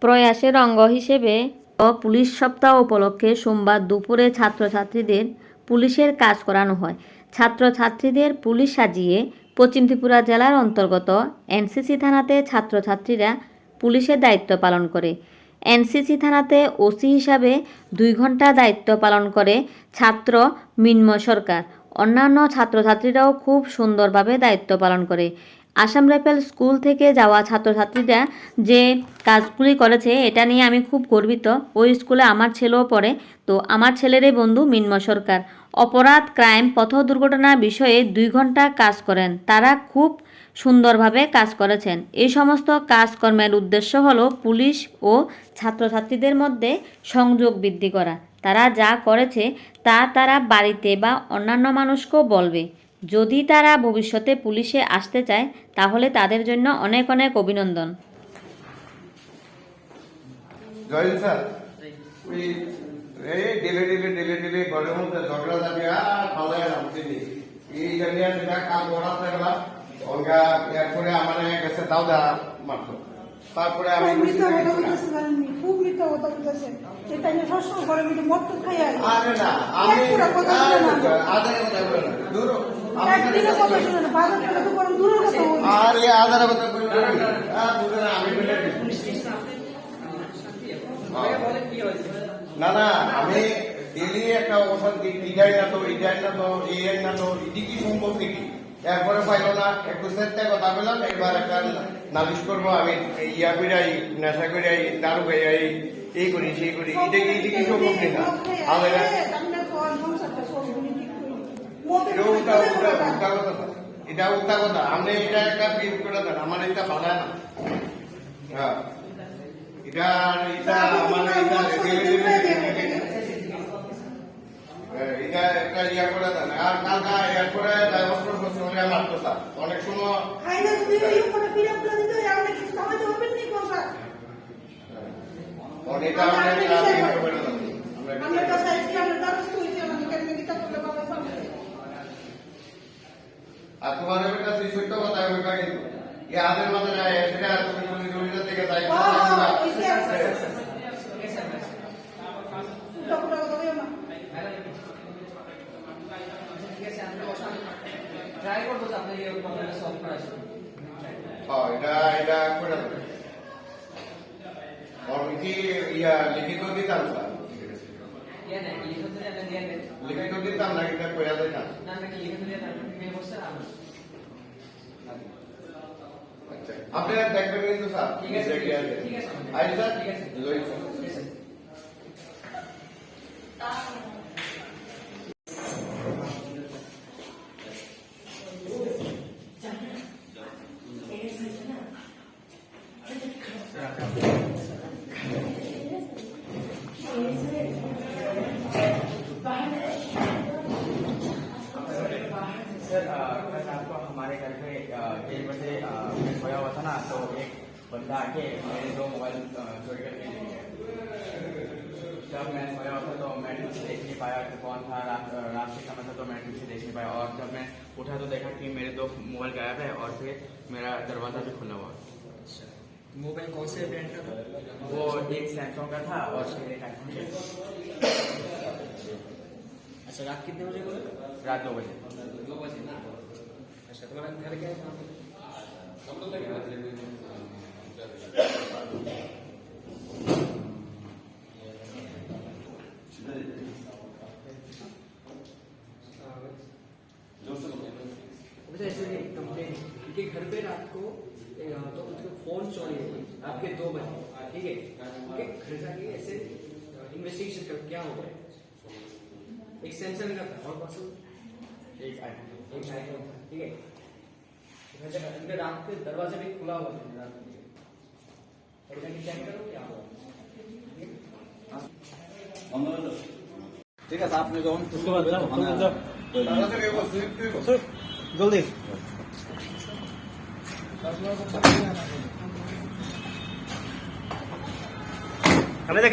প্রয়াসের অঙ্গ হিসেবে পুলিশ সপ্তাহ উপলক্ষে সোমবার দুপুরে ছাত্রছাত্রীদের পুলিশের কাজ করানো হয়। ছাত্রছাত্রীদের পুলিশ সাজিয়ে পশ্চিম ত্রিপুরা জেলার অন্তর্গত এনসিসি থানাতে ছাত্রছাত্রীরা পুলিশের দায়িত্ব পালন করে। এনসিসি থানাতে ওসি হিসাবে 2 ঘন্টা দায়িত্ব পালন করে ছাত্র মিন্ময় সরকার। অন্যান্য ছাত্রছাত্রীরাও খুব সুন্দরভাবে দায়িত্ব পালন করে। আসাম রাইফেল স্কুল থেকে যাওয়া ছাত্রছাত্রীরা যে কাজগুলি করেছে এটা নিয়ে আমি খুব গর্বিত। ওই স্কুলে আমার ছেলেও পড়ে, তো আমার ছেলেরই বন্ধু মিন্ময় সরকার অপরাধ, ক্রাইম, পথ দুর্ঘটনা বিষয়ে 2 ঘন্টা কাজ করেন। তারা খুব সুন্দরভাবে কাজ করেছেন। এই সমস্ত কাজকর্মের উদ্দেশ্য হলো পুলিশ ও ছাত্রছাত্রীদের মধ্যে সংযোগ বৃদ্ধি করা। তারা যা করেছে তা তারা বাড়িতে বা অন্যান্য মানুষকেও বলবে। যদি তারা ভবিষ্যতে পুলিশে আসতে চায় তাহলে তাদের জন্য অনেক অনেক অভিনন্দন। জয়েন স্যার, ওই ডেলে ঘরের মধ্যে ঝগড়া যাবে আর ভালো এই জন্য সেটা কাজ করাতে গেলাম ওটা এরপরে আমার গেছে দাও দা মাত্র তারপরে আমি খুব মিথ্যা কথা বলতেছে। এটা নিয়ে সবসময় ঘরে মিটে মদ তো খাই আরে না আমি আদার কথা বলে না দূর একদিনের কথা শুনে না, বাজার থেকে তো বরং দূরের কথা বলি। আরে আদার কথা বলে না আমি বলে না না আমি ডেলি একটা ওষুধ ইটাই না তো এই না তো এটি কি সম্ভব নাকি? এরপরে পাইল না, একটু চেষ্টা কথা বললাম, এবার একটা নালিশ করবো আমি ইয়া করিয়াই নেশা করিয়াই দারু খাইয়াই এই করি সেই করি, এটা কি সম্ভব না? আমি এটা উল্টা কথা, আপনি এটা একটা বিল করে দেন, আমার এটা বাধা না। হ্যাঁ এটা আমার এটা একটা ইয়া করে দেন। আর কালকা এরপরে মারতো স্যার অনেক সময় অনেকটা আর তোমার কাছে সত্য কথা ওইটা কিন্তু আমাদের মধ্যে নাই, সেটা তুমি জমিদার থেকে যাই এটা করে কি ইয়া লিখিত দিতাম স্যার, লিখিত দিতাম না এটা কইয়া দিতাম। আপনি দেখবেন কিন্তু স্যার, ঠিক আছে আই স্যার লই স্যার सर कल रात को हमारे घर पे 1 बजे मैं सोया हुआ था ना, तो एक बंदा आके मेरे 2 मोबाइल चोरी करके ले गया। जब मैं सोया हुआ था तो मैं ठीक से देख नहीं पाया कि कौन था, रात के समय था तो मैं ठीक से देख नहीं पाया, और जब मैं उठा तो देखा कि मेरे 2 मोबाइल गायब है और फिर मेरा दरवाजा भी खुला हुआ। मोबाइल कौन से ब्रांड का था? वो एक सैमसंग का था और फिर एक आईफोन का। अच्छा, रात कितने बजे बोले? रात 2 बजे। 2 बजे ना? अच्छा, तुम्हारा घर क्या है? कंप्लेन उनके घर पे रात को तो उनका फोन चोरी है आपके 2 बजे, ठीक है? उनके घर जाके ऐसे इन्वेस्टिगेशन कर क्या हो गया। एक सैमसंग का था और कौन एक आईफोन था, ठीक है? उनके रात के दरवाजा भी खुला हुआ था और क्या करो क्या हुआ, ঠিক আছে আপনি যখন জলদি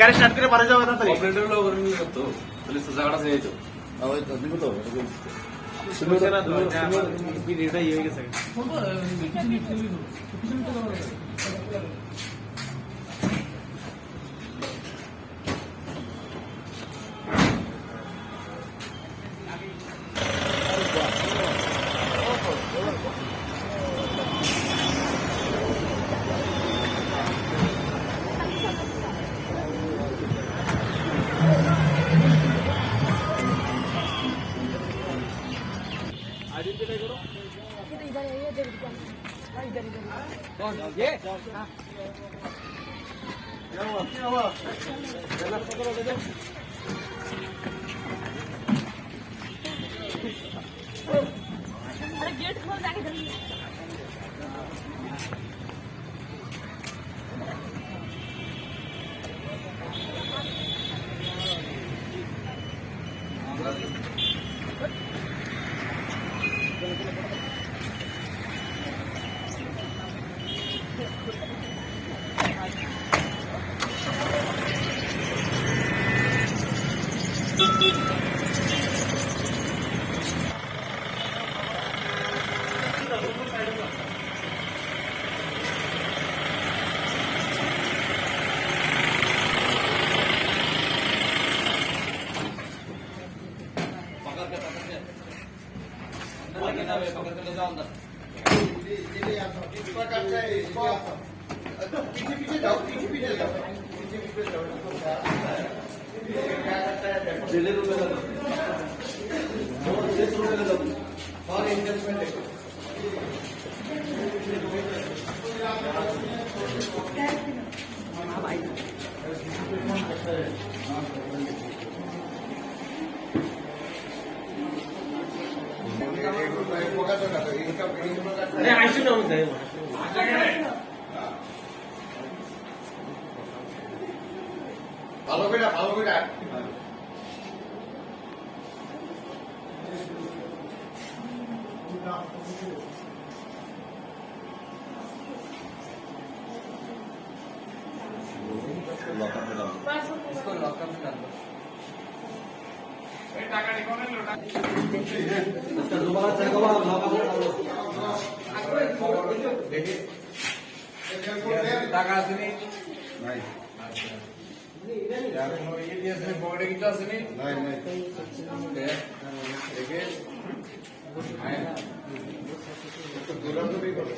গাড়ি স্টার্ট করে পারে যাবে তাড়াতাড়ি অপারেটর লোক তো তাহলে জায়গাটা চেয়ে যেত ওই তো দিব তো শুনুছে না তো কি রেটটা ইয়ে হয়ে গেছে पीछे पीछे जाओ, पीछे पीछे जाओ, पीछे पीछे जाओ। और एंगेजमेंट देखो। अरे आयशू ना होत आहे ভালো করে ভালো করে इसको लॉकअप में डाल दो টাকা আসেনি পকেটে কিছু আসেনি দেখে দৌড়াদৌড়ি করো।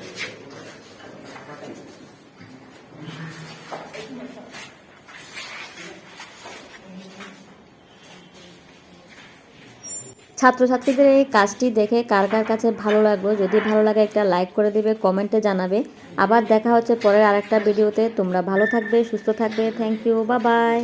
ছাত্রছাত্রীদের এই কাজটি দেখে কার কার কাছে ভালো লাগলো, যদি ভালো লাগে একটা লাইক করে দেবে, কমেন্টে জানাবে। আবার দেখা হচ্ছে পরের আরেকটা ভিডিওতে। তোমরা ভালো থাকবে, সুস্থ থাকবে। Thank you, bye by.